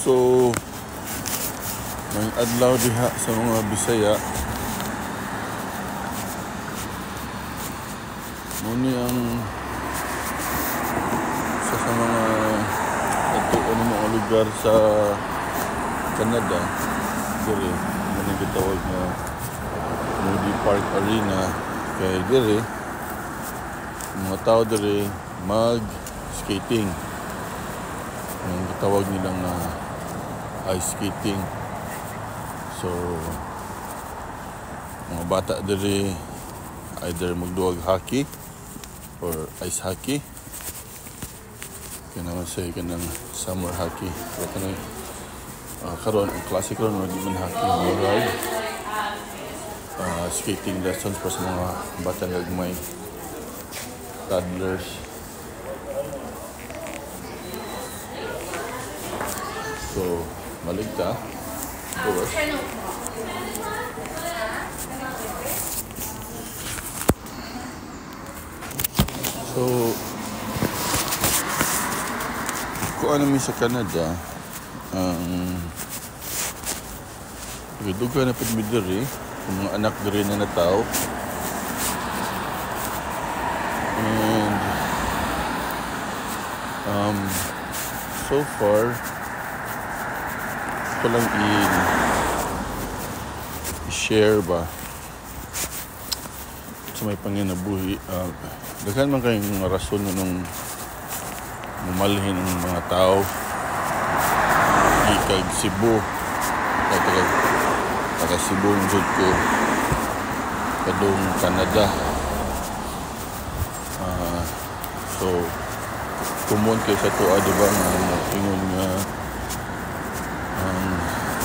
So may adlaw diha sa mga Bisaya. Muni ang sa mga mga lugar sa Canada. Diri manang gitawag na Moody Park Arena kay diri mga tao diri mag-skating. Ang gitawag nilang ice skating. So mga bata diri either magduwag hockey or ice hockey. Kaya naman siya kanang summer hockey. So kanang karon ang classic ron man hockey murag skating lessons para sa mga bata nga may toddlers. So maligta course. So kung ano mi sa Canada duga na pagmid diri kung mga anak diri na nataw. And so far ko lang i-share ba sa may panginabuhi. Daghan man kayong mga rason nung mamalhin ng mga tao ikag Cebu taga Cebu ng jud ko kadong Canada. So kumon kay sa tuwa diba nga ingon nga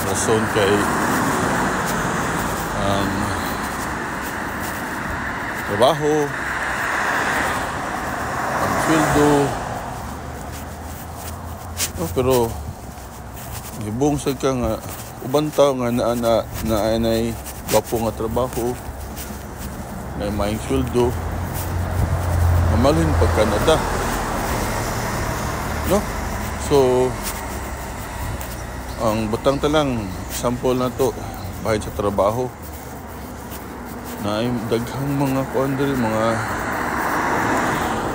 rason kay trabaho, ang sweldo. Pero gibungsag ka nga uban tao nga naanay gwapo nga trabaho na maayong sweldo mamalhin pag Canada, no? So ang butang talang sample na to bahin sa trabaho na ay daghang mga kuandiri, mga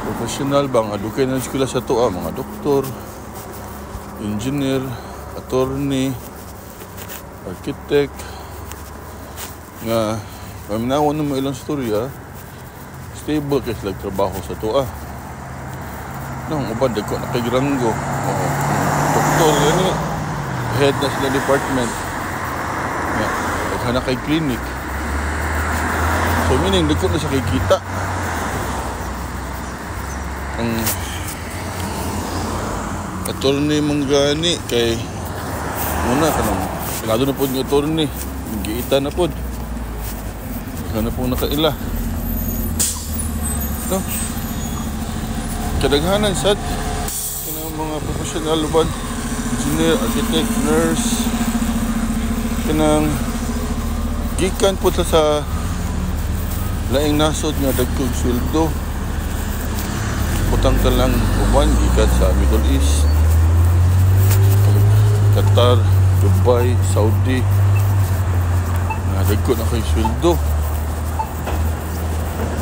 professional bang adukay na eskwela sa to, mga doktor, engineer, attorney, architect nga paminawon ng mga ilang storya stable kay sila trabaho sa to. Nang uban dagko na kay granggo doktor gani head na sila department nga daghana kay clinic. So meaning dagko na sa kay kita ang attorney manggani kay muna kanang lalo na po yung attorney giita na po na po nakaila, no? Kadaghanan sad kanang mga professional uban engineer, architect, nurse kanang gikan po sa laing nasod nga dagkog sweldo utang ka lang uban gikan sa Middle East, Qatar, Dubai, Saudi nga dagko na kay sweldo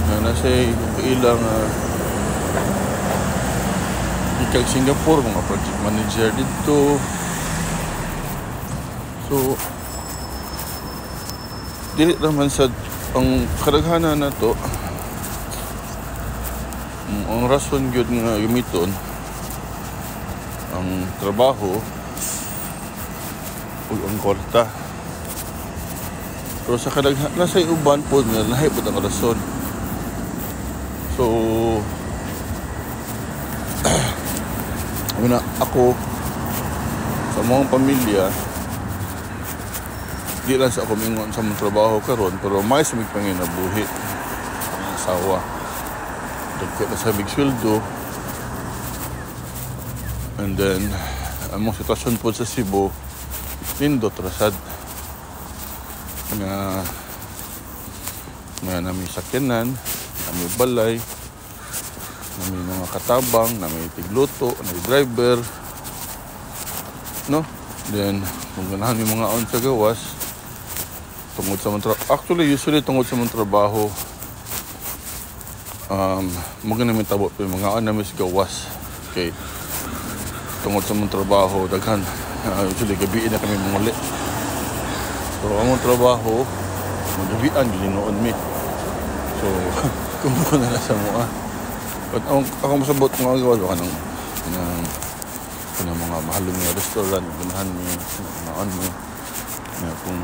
na nasa ilang ikag Singapore mga project manager dito. So dili naman sa ang kadaghanan na to ang rason gyud nga gamiton ang trabaho ug ang kwarta. Pero sa kadaghanan nasa uban po nga lahi pud ang rason. So muna ako sa mga pamilya di lang sa ako mingon sa mong trabaho karon pero may sa mig panginabuhi ang asawa dagko na sa big sweldo. And then among sitwasyon po sa Cebu nindot rasad nga nami sakyanan, nami balay, nami mga katabang, nami tigluto, nami driver, no? Then kung ganahan yung mga on sa gawas tungod sa mga actually usually tungod sa mga trabaho maganda may tabo pa yung mga on namin sa gawas. Okay, tungod sa mga trabaho daghan usually gabi na kami muli. So ang mga trabaho magabian gilinoon mi. So kung ko na sa mga but ako masabot mga gawas ka ng mga mahalong nga restaurant ganahan mi mga on mi na kung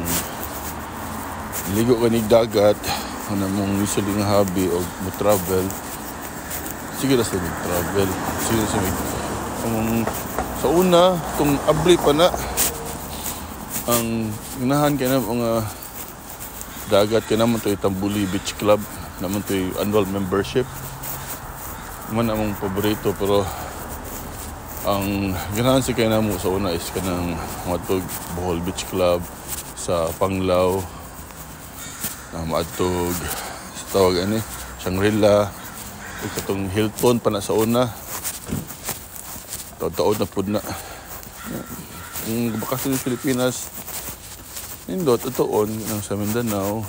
ligo ka ni dagat ano mong usually nga hobby o mo travel sige na sa travel sige na sa sa una kung abri pa na ang ganahan ka na mga dagat ka naman to Tambuli Beach Club naman to annual membership man among paborito pero ang ganahan si kaya namo sa una is kanang matog Bohol Beach Club sa Panglao maadtog sa tawag ani Shangri-La ug katong Hilton pa na sa una taod na pud na ang bakasyon sa Pilipinas nindot atoon ng sa Mindanao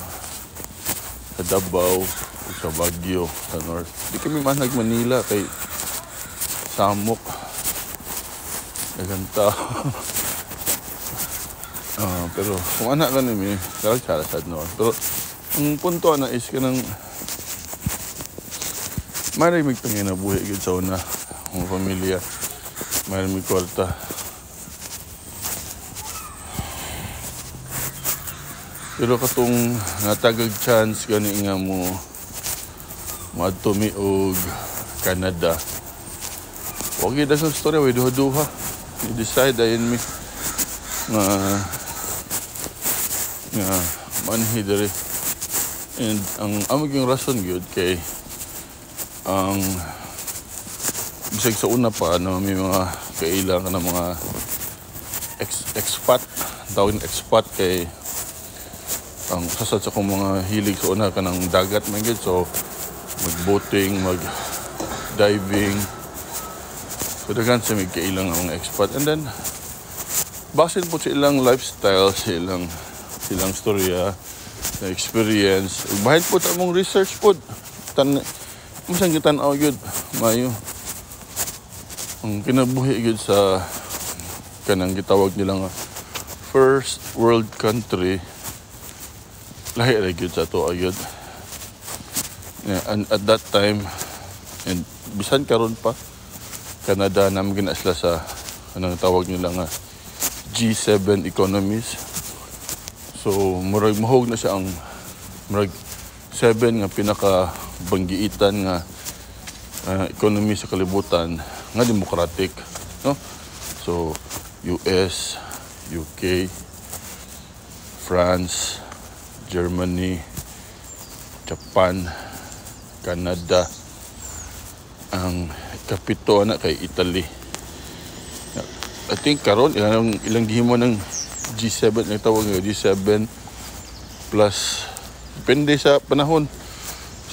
sa Davao ug sa Baguio sa North di kami man nag-Manila kay samok ganta pero kung anak ka nimi karag sad no pero ang punto na is kanang maraming panginabuhi gid sa una ang pamilya maraming kwarta pero katong natagag chance gani nga mo maadto mi og Canada wag gid ang storya way duha i-decide ayon mi nga manhi dere and ang aming rason gyud kay ang bisag sa una pa may mga kailangan ng mga expat tawag expat kay ang sasad sa kong mga hilig sa una kanang dagat man gyud so mag-boating mag-diving so daghan sa may kailang ang expat and then basin po sa ilang lifestyle silang storya na experience bahin po ta mong research po musang gitan-aw gyud mayo ang kinabuhi gyud sa kanang gitawag nila nga first world country lahi ra gyud sa to ayud and at that time and bisan karon pa Canada naman gina sila sa kanang tawag nila nga G7 economies so murag mahog na siya ang murag 7 nga pinaka banggiitan nga economy sa kalibutan nga democratic no so US, UK, France, Germany, Japan, Canada ang kapito na kay Italy. I think karon ilang gihimo ng G7 ang tawag nga G7 plus depende sa panahon.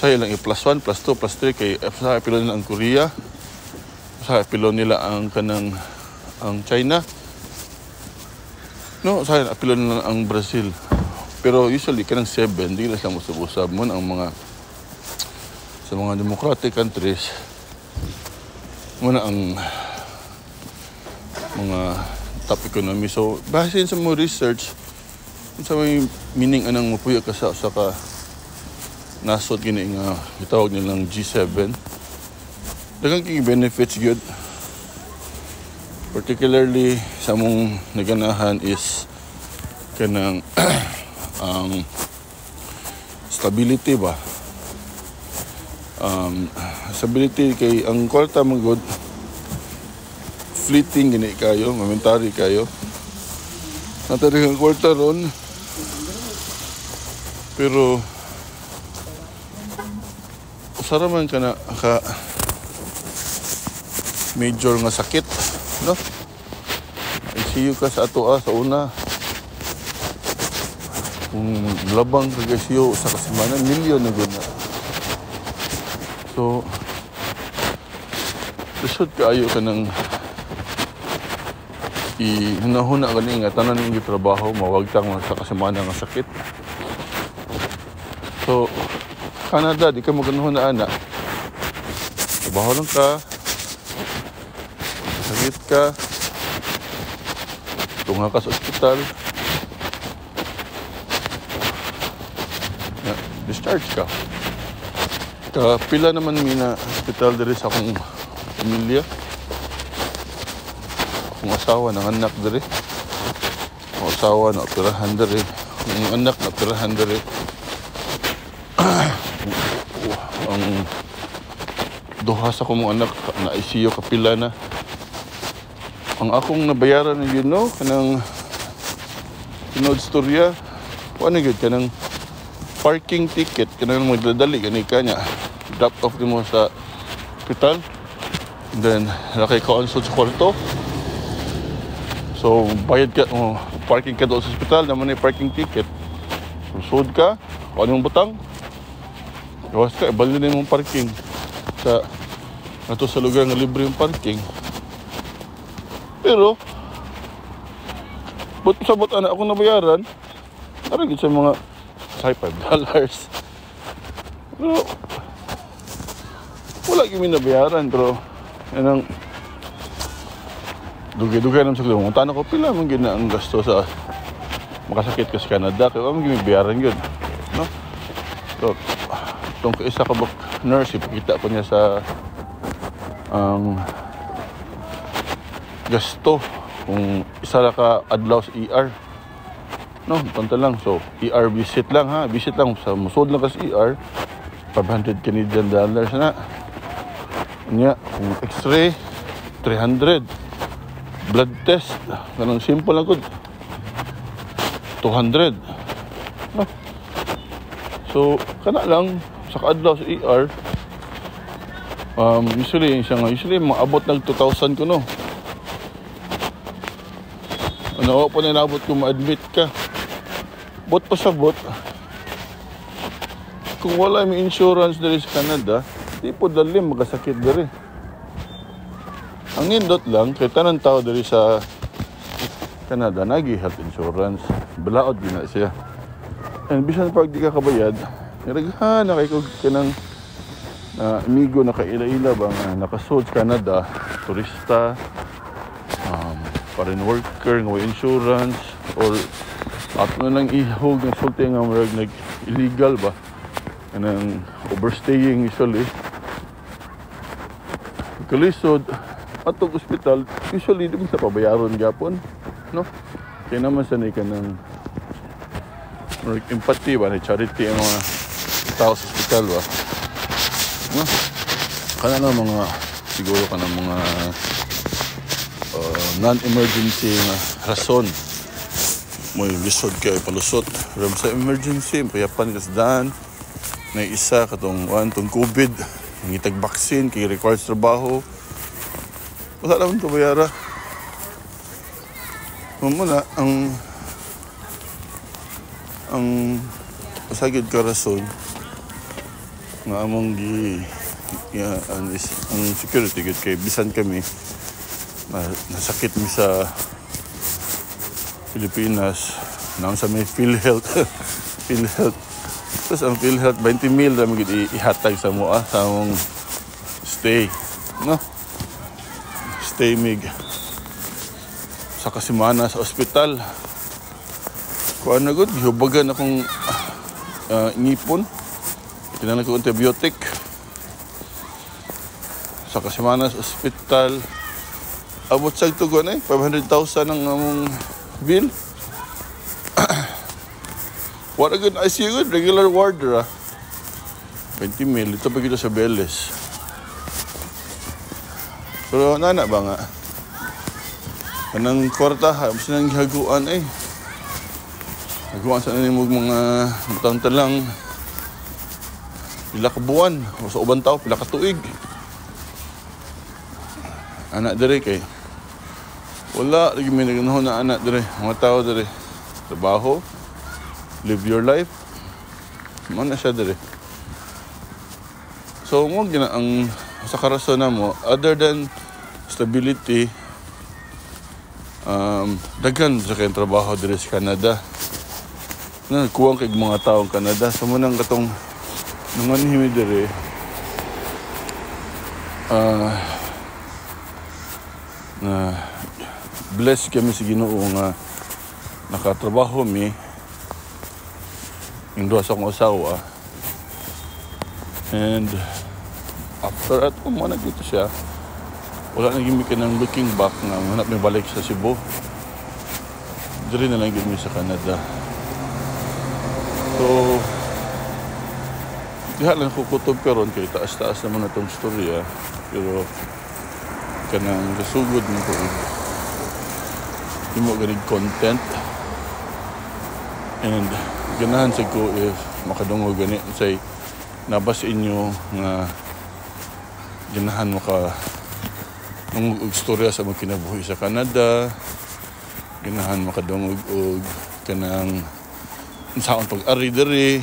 Sa ilang plus 1, plus 2, plus 3 kay sa pilon nila ang Korea. Sa pilon nila ang kanang ang China. No, sa pilon nila ang Brazil. Pero usually kanang 7 di na sila musab-usab mo ang mga sa mga democratic countries muna ang mga top economy. So, basin sa mga research, sa may meaning anang mapuya ka sa ka nasod gini nga itawag nilang G7. Daghang kay benefits good. Particularly sa mong naganahan is kanang ang stability ba. Stability kay ang kwarta man good fleeting gini kayo, momentary kayo. Natari ang kwarta ron. Pero usara man ka na ka major nga sakit, no? ICU ka sa ato sa una. Kung labang ka ICU sa kasimana, milyon na gud na. So, lisod kaayo ka ng hinahuna gani nga tanan ning trabaho mawagtang sa kasamana nga sakit. So Canada di ka maganhuna ana. Trabaho lang ka. Sakit ka. Tunga ka sa ospital. Discharge ka. Pila naman mina hospital diri sa akong pamilya. Akong asawa ng anak diri. Akong asawa na operahan diri. Ang anak na operahan diri. Ang duha sa akong anak na ICU kapila na. Ang akong nabayaran ng kanang tinod storya. Ano yun? Kanang parking ticket. Kanang magdadali. Kanya. Drop off mo sa hospital. And then, nakika-consult sa kwarto. So, bayad ka. Parking ka doon sa hospital. Naman yung parking ticket. Susod ka. Kung anong butang. Gawas ka. Ibalin na yung parking. Sa lugar na libre yung parking. Pero, ba't sabot anak ako nabayaran? Naragit sa mga $5. Pero, wala kami nabayaran. Pero, yan ang dugay-dugay naman sa kalimutan. Tanong ko, pila man gina ang gasto sa makasakit ka sa Canada. Kaya wala kami bayaran yun. No? So, itong kaisa ka ba nurse, ipakita ko niya sa gasto kung isa lang ka adlaw sa ER. No, punta lang. So, ER visit lang ha. Visit lang. Sa musod lang ka sa ER, $500 Canadian na. Nya, kung x-ray, 300. Blood test, ganun simple lang good. 200. No? So, kana lang, sa kaadlaw sa ER, usually maabot ng 2,000 ko no. Ano po na inabot ko ma-admit ka. Bot pa sa bot. Kung wala may insurance dali sa Canada, di po dali magasakit dali. Ang nindot lang, kay tanang tao dali sa Canada, nagi-health insurance. Balaod din na siya. And bisan pag di ka kabayad, niraghan na kayo ka ng amigo na kaila-ila ba nga nakasod sa Canada, turista, foreign worker, nga insurance, or at mo lang ihog ng sulti nga marag nag-illegal ba? Kanang overstaying usually. Kalisod, atong ospital, usually di mo sa pabayaron gapon, no? Kaya naman sanay ka ng empathy ba, charity ang mga tao sa ospital ba? No? Kana na mga, siguro ka ng mga non-emergency nga rason mo lisod kayo palusot ram sa emergency payapan kasdaan na isa katong tong COVID ngitag vaccine kay required trabaho wala naman ito bayara muna ang pasagid ka rason nga among ang security good kay bisan kami nasakit mi sa Pilipinas nang sa may PhilHealth PhilHealth tapos ang PhilHealth 20 mil na ihatag sa mua sa among stay no stay mig sa kasimana sa ospital kuan na gud gihubagan akong ngipon tinanong ko antibiotic sa kasimana sa ospital. Abot sa ito ko na 500,000 ang among bill. What a good ICU good, regular ward ra. 20 mil, ito pa kita sa Beles. Pero nana ba nga? Kanang kwarta ha, mas nang haguan eh. Haguan sa nanimog mga matang-talang pila ka buwan, o sa ubang tao, pila ka tuig. Anak dere kay wala lagi may nagnahon na anak dere mga tao dere trabaho live your life man na siya dere so mo gina ang sa karason na mo other than stability daghan sa kayong trabaho diri sa Canada. Kuwang kay mga taong Canada. So munang katong nungan himi diri. Na blessed kami sa Ginoo nga nakatrabaho mi yung duha sa akong asawa. And after at mo na dito siya, wala na gimi ka ng looking back nga hanap may balik sa Cebu. Diri na lang gimi sa Canada. So diha lang ko kutob karon kay taas-taas naman na tong storya, pero kanang gasugod mo ko imo ganig content, and ganahan sa ko if makadungog gani say nabas inyo nga ganahan mo ka ng istorya sa mga kinabuhi sa Canada, ganahan makadungog og kanang unsaon pag-ari diri,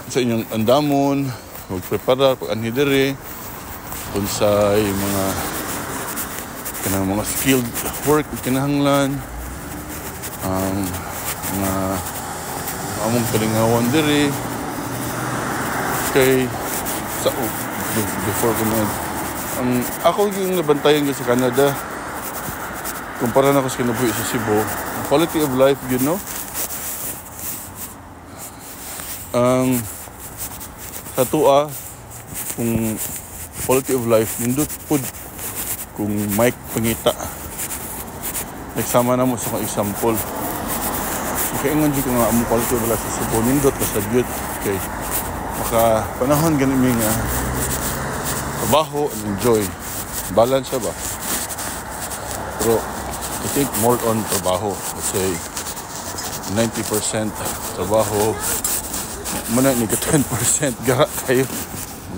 sa inyong andamon magprepara pag-anhi diri, unsay mga kanang mga skilled work kinahanglan, mga among kalingawan diri kay sa before ko ako yung nabantayan ko sa Canada kumpara na ko sa kinabuhi sa Cebu, quality of life, you know, sa tua kung quality of life nindot pud kung mic pangita nagsama na mo sa kong example. Makaingon dyan ko nga among quality of life sa Cebu nindot ka sa good kay maka panahon ganun may nga trabaho and enjoy, balance siya ba, pero I think more on trabaho, let's say 90% trabaho muna ni ka 10% gara kayo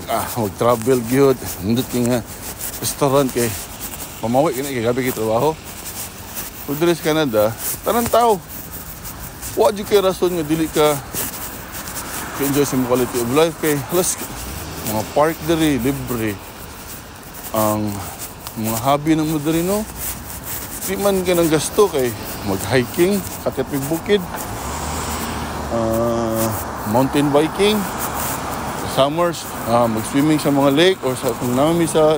mag-travel gyud nindot kay nga restaurant kay pamawi kini kay gabi kay trabaho. Pag diri sa Canada tanan tao wa jud kay rason nga dili ka enjoy sa quality of life kay halos mga park diri libre, ang mga hobby ng mo diri no, di man ka ng gasto kay mag-hiking katit may bukid, mountain biking summers, mag-swimming sa mga lake or sa kung namin sa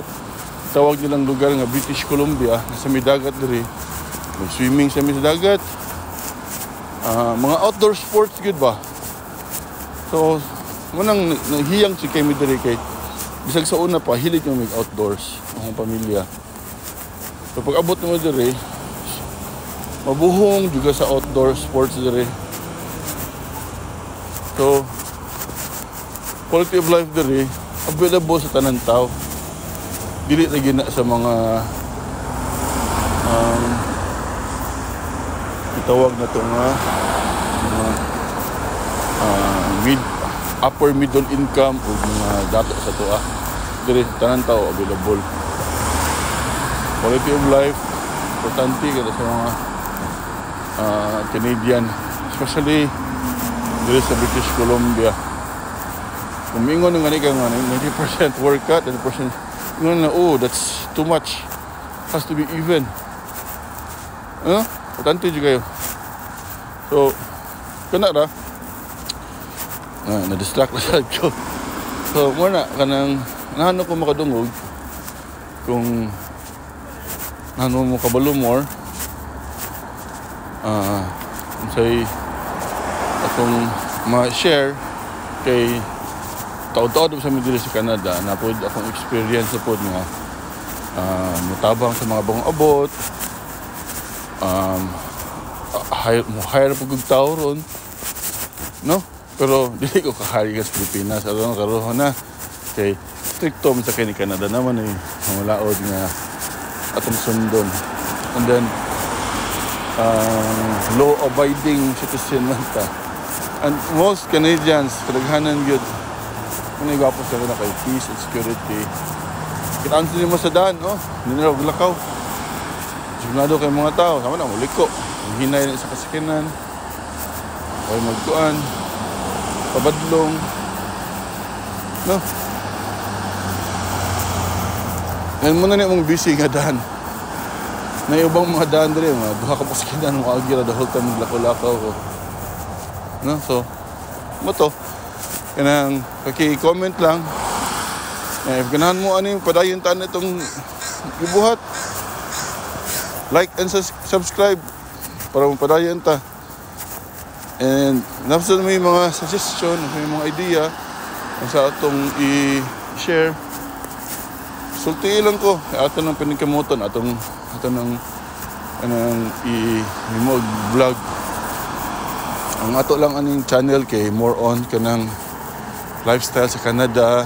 tawag nilang lugar nga British Columbia sa may dagat diri, mag-swimming sa may dagat, mga outdoor sports good ba. So munang naghiyang si kami diri kay bisag sa una pa hilig kami outdoors ang pamilya. So pag abot mo diri mabuhong juga sa outdoor sports diri. So quality of life diri available sa tanan tao, dili na gina sa mga itawag na to nga upper middle income o mga dato sa tuwa diri tanan tao available. Quality of life importante kada sa mga Canadian, especially diri sa British Columbia. Kung mingon nga ni ka nga 90% workout, 10% ingon na that's too much, has to be even. Importante jud kayo. So kana ra na-distract na sa ko. So muna kanang nahano ko makadungog kung nahano mo kabalo more say akong ma-share kay taod-taod sa diri sa Canada na pod akong experience pod nga mutabang sa mga bang abot, hire po kong tao ron no, pero dili ko kahari sa Pilipinas aron karoon na kay stricto sa kay ni Canada naman mamalaod nga atong sundon, and then law abiding citizen man ta, and most Canadians kadaghanan gyud kung gapos sila na kay peace and security. Kita-ansin nimo sa daan nila lakaw sigurado kay mga tao sama na muliko hinay na sa kasakinan o magkuan pabadlong no. Ngayon muna na mong busy nga daan Na ibang mga daan diri mga duha ka paskinan mo agira the whole time naglakaw-lakaw ko. No, so mo to kanang paki-comment lang. If ganahan mo ani padayon ta itong gibuhat. Like and subscribe para mapadayon ta. And nafsa may mga suggestion, may mga idea sa atong i-share. Sulti lang ko ato nang pinikamuton atong ng i-vlog. Ang ato lang aning channel kay more on kanang lifestyle sa Canada,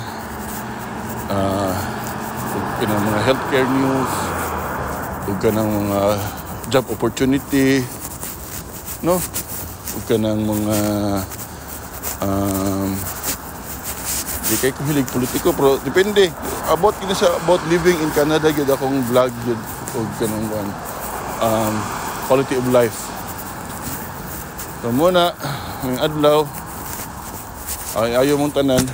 kanang mga healthcare news, ug kanang mga job opportunity, no? Ug kanang mga di kay ko hilig politiko pero depende about living in Canada gyud akong vlog gyud ug kanang quality of life. So muna, ngayong adlaw, ay ayaw mong tanan.